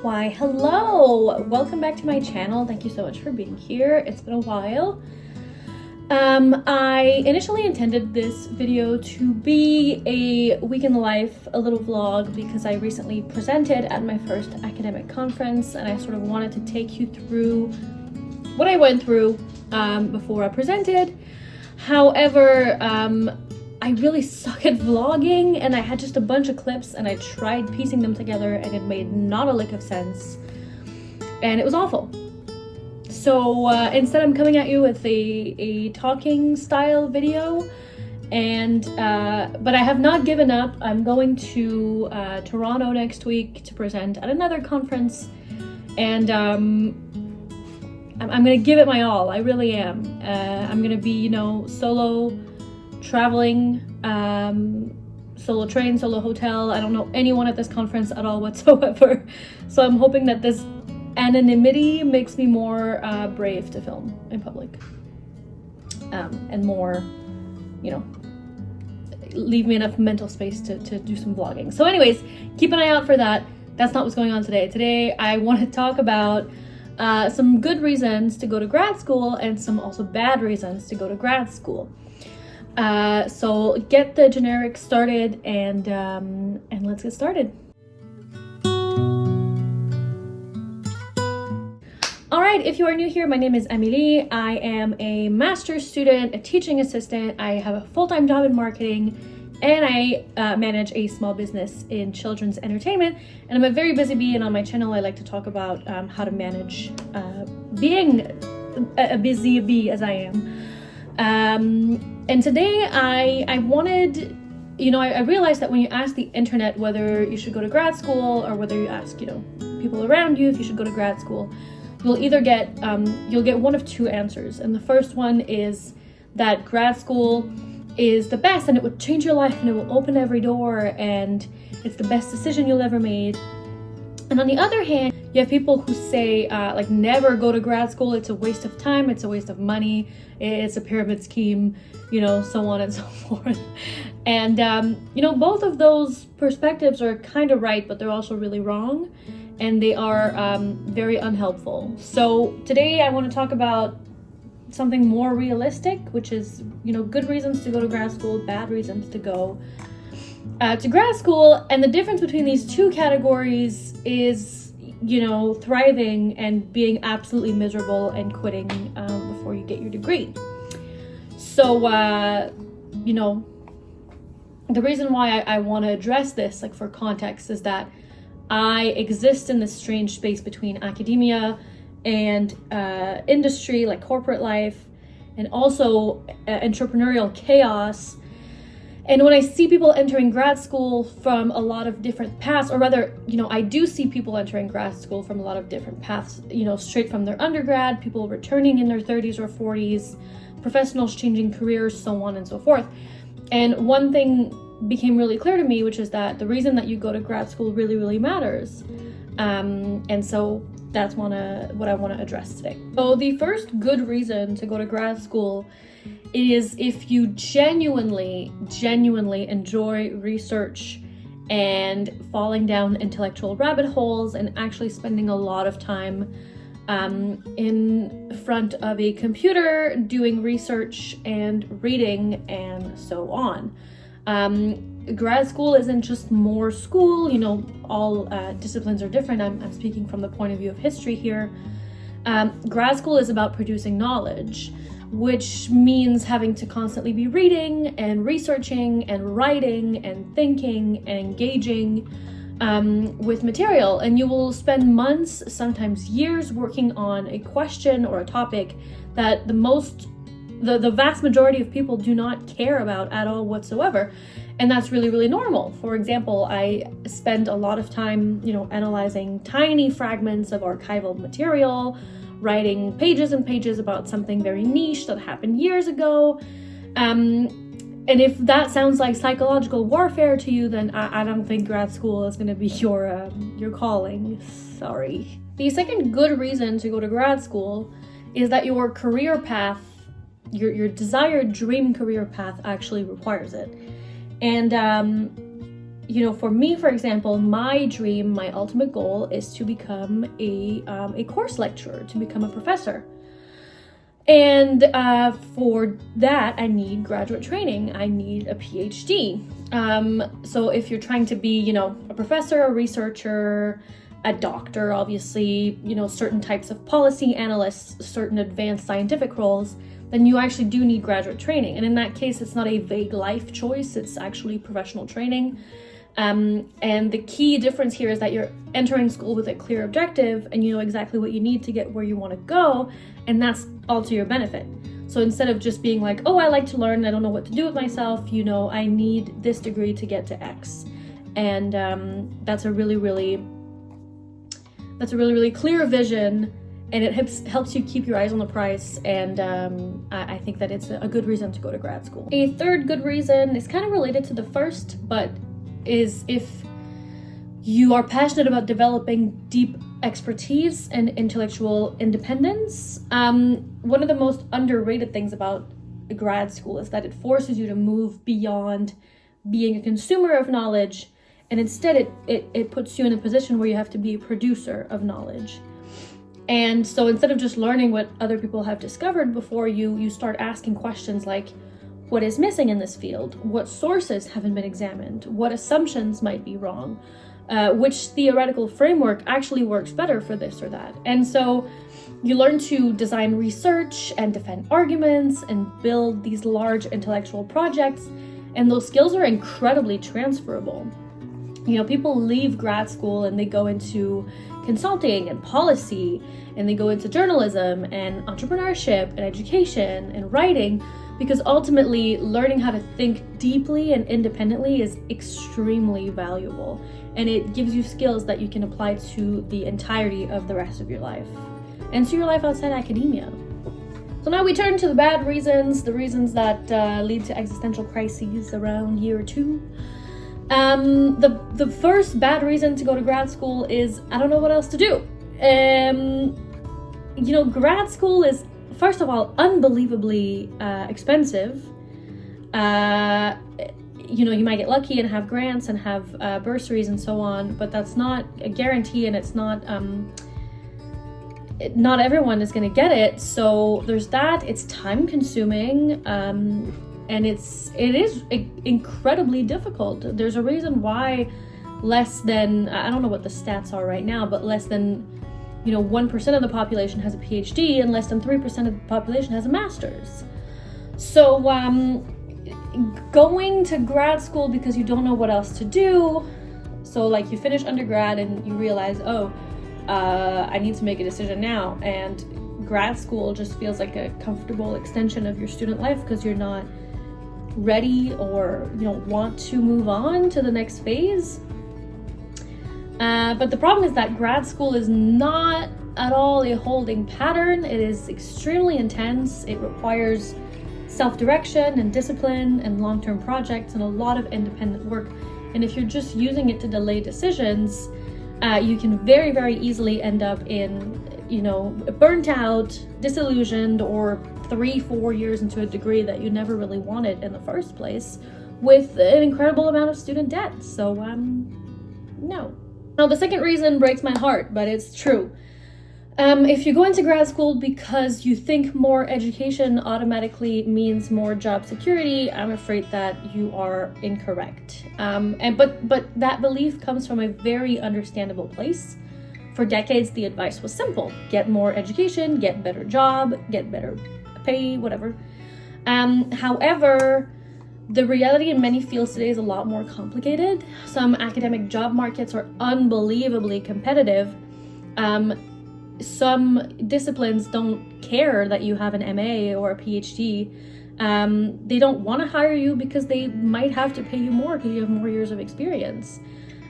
Why, hello! Welcome back to my channel. Thank you so much for being here. It's been a while. I initially intended this video to be a week in the life, a little vlog, because I recently presented at my first academic conference and I sort of wanted to take you through what I went through before I presented. However, I really suck at vlogging and I had just a bunch of clips and I tried piecing them together and it made not a lick of sense and it was awful. So instead I'm coming at you with a talking style video, and but I have not given up. I'm going to Toronto next week to present at another conference, and I'm gonna give it my all. I really am. I'm gonna be, solo traveling, solo train, solo hotel. I don't know anyone at this conference at all whatsoever, so I'm hoping that this anonymity makes me more brave to film in public, and more, leave me enough mental space to do some vlogging. So anyways, keep an eye out for that. That's not what's going on today. Today I want to talk about some good reasons to go to grad school and some also bad reasons to go to grad school. So get the generic started and let's get started. Alright, if you are new here, my name is Amélie. I am a master's student, a teaching assistant. I have a full-time job in marketing, and I manage a small business in children's entertainment. And I'm a very busy bee, and on my channel I like to talk about how to manage being a busy bee as I am. And today I wanted, I realized that when you ask the internet whether you should go to grad school or whether you ask, people around you if you should go to grad school, you'll either get, you'll get one of two answers. And the first one is that grad school is the best and it would change your life and it will open every door and it's the best decision you'll ever made. And on the other hand, you have people who say, never go to grad school. It's a waste of time. It's a waste of money. It's a pyramid scheme, so on and so forth. And, both of those perspectives are kind of right, but they're also really wrong. And they are very unhelpful. So today I want to talk about something more realistic, which is, good reasons to go to grad school, bad reasons to go to grad school. And the difference between these two categories is, thriving and being absolutely miserable and quitting before you get your degree. So, the reason why I want to address this, for context, is that I exist in this strange space between academia and industry, like corporate life, and also entrepreneurial chaos. And when I see people entering grad school from a lot of different paths, or rather, I do see people entering grad school from a lot of different paths, straight from their undergrad, people returning in their 30s or 40s, professionals changing careers, so on and so forth. And one thing became really clear to me, which is that the reason that you go to grad school really, really matters. And so that's what I want to address today. So the first good reason to go to grad school is if you genuinely enjoy research and falling down intellectual rabbit holes and actually spending a lot of time in front of a computer doing research and reading and so on. Grad school isn't just more school, all disciplines are different. I'm speaking from the point of view of history here. Grad school is about producing knowledge, which means having to constantly be reading and researching and writing and thinking and engaging with material. And you will spend months, sometimes years, working on a question or a topic that the vast majority of people do not care about at all whatsoever. And that's really, really normal. For example, I spend a lot of time, analyzing tiny fragments of archival material, writing pages and pages about something very niche that happened years ago. And if that sounds like psychological warfare to you, then I don't think grad school is going to be your calling. Sorry. The second good reason to go to grad school is that your career path, your desired dream career path actually requires it. And for me, for example, my dream, my ultimate goal is to become a course lecturer, to become a professor. And for that, I need graduate training. I need a PhD. So if you're trying to be, a professor, a researcher, a doctor, obviously, certain types of policy analysts, certain advanced scientific roles, then you actually do need graduate training. And in that case, it's not a vague life choice, it's actually professional training. And the key difference here is that you're entering school with a clear objective and you know exactly what you need to get where you want to go, and that's all to your benefit. So instead of just being like, oh, I like to learn, I don't know what to do with myself, I need this degree to get to X. And that's a really, really clear vision, and it helps you keep your eyes on the prize, and I think that it's a good reason to go to grad school. A third good reason is kind of related to the first, but is if you are passionate about developing deep expertise and intellectual independence. One of the most underrated things about grad school is that it forces you to move beyond being a consumer of knowledge, and instead it puts you in a position where you have to be a producer of knowledge. And so instead of just learning what other people have discovered before you start asking questions like, what is missing in this field? What sources haven't been examined? What assumptions might be wrong? Which theoretical framework actually works better for this or that? And so you learn to design research and defend arguments and build these large intellectual projects, and those skills are incredibly transferable. People leave grad school and they go into consulting and policy, and they go into journalism and entrepreneurship and education and writing, because ultimately learning how to think deeply and independently is extremely valuable, and it gives you skills that you can apply to the entirety of the rest of your life and to your life outside academia. So now we turn to the bad reasons, the reasons that lead to existential crises around year 2. The first bad reason to go to grad school is I don't know what else to do. Grad school is, first of all, unbelievably expensive. You might get lucky and have grants and have bursaries and so on, but that's not a guarantee, and it's not everyone is going to get it. So there's that. It's time consuming. And it is incredibly difficult. There's a reason why less than, I don't know what the stats are right now, but less than 1% of the population has a PhD, and less than 3% of the population has a master's. So going to grad school because you don't know what else to do, so like you finish undergrad and you realize, I need to make a decision now, and grad school just feels like a comfortable extension of your student life because you're not ready or want to move on to the next phase. But the problem is that grad school is not at all a holding pattern. It is extremely intense. It requires self-direction and discipline and long-term projects and a lot of independent work. And if you're just using it to delay decisions, you can very, very easily end up in burnt out, disillusioned, or 3-4 years into a degree that you never really wanted in the first place, with an incredible amount of student debt. So, no. Now, the second reason breaks my heart, but it's true. If you go into grad school because you think more education automatically means more job security, I'm afraid that you are incorrect. But that belief comes from a very understandable place. For decades, the advice was simple: get more education, get better job, get better pay, whatever. However, the reality in many fields today is a lot more complicated. Some academic job markets are unbelievably competitive. Some disciplines don't care that you have an MA or a PhD. They don't want to hire you because they might have to pay you more because you have more years of experience.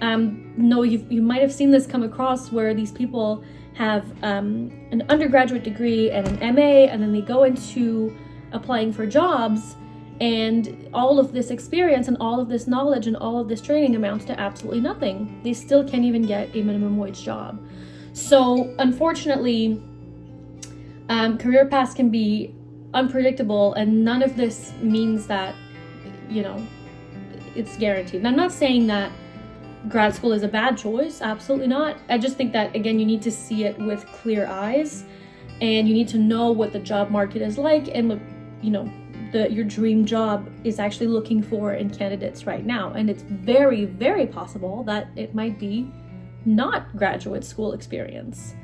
No, you might have seen this come across where these people have an undergraduate degree and an MA, and then they go into applying for jobs, and all of this experience and all of this knowledge and all of this training amounts to absolutely nothing. They still can't even get a minimum wage job. So unfortunately, career paths can be unpredictable, and none of this means that, it's guaranteed. And I'm not saying that grad school is a bad choice. Absolutely not. I just think that, again, you need to see it with clear eyes, and you need to know what the job market is like and what, you know, your dream job is actually looking for in candidates right now. And it's very, very possible that it might be not graduate school experience.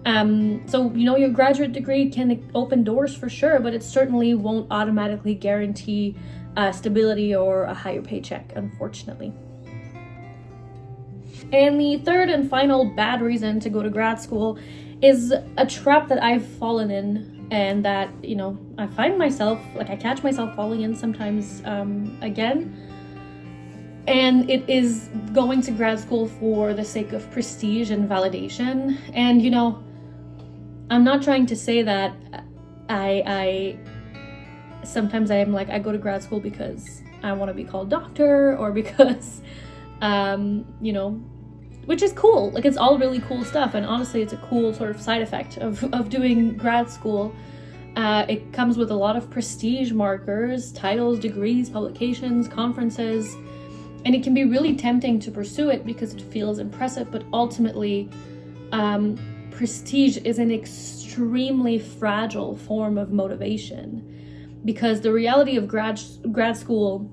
So, you know, your graduate degree can open doors for sure, but it certainly won't automatically guarantee stability or a higher paycheck, unfortunately. And the third and final bad reason to go to grad school is a trap that I've fallen in, and that, you know, I find myself, like, I catch myself falling in sometimes again. And it is going to grad school for the sake of prestige and validation. And, you know, I'm not trying to say that sometimes I am like, I go to grad school because I want to be called doctor, or because, you know, which is cool. Like, it's all really cool stuff. And honestly, it's a cool sort of side effect of doing grad school. It comes with a lot of prestige markers, titles, degrees, publications, conferences, and it can be really tempting to pursue it because it feels impressive, but ultimately, prestige is an extremely fragile form of motivation, because the reality of grad school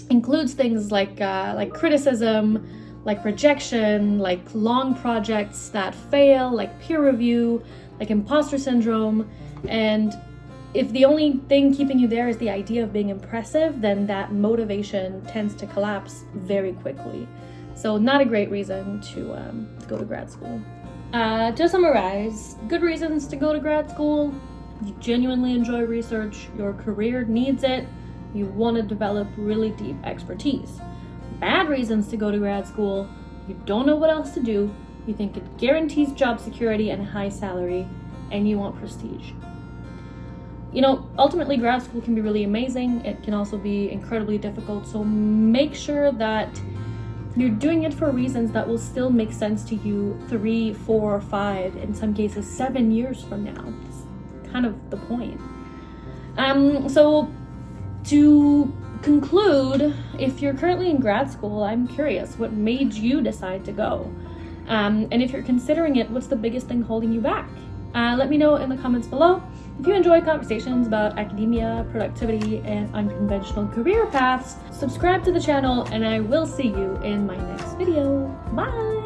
includes things like criticism, like rejection, like long projects that fail, like peer review, like imposter syndrome. And if the only thing keeping you there is the idea of being impressive, then that motivation tends to collapse very quickly. So not a great reason to go to grad school. To summarize, good reasons to go to grad school: you genuinely enjoy research, your career needs it, you want to develop really deep expertise. Bad reasons to go to grad school: you don't know what else to do, you think it guarantees job security and high salary, and you want prestige. You know, ultimately grad school can be really amazing. It can also be incredibly difficult, so make sure that you're doing it for reasons that will still make sense to you 3, 4, 5, in some cases 7 years from now. It's kind of the point. So to conclude, if you're currently in grad school, I'm curious, what made you decide to go? And if you're considering it, what's the biggest thing holding you back? Let me know in the comments below. If you enjoy conversations about academia, productivity, and unconventional career paths, subscribe to the channel, and I will see you in my next video. Bye!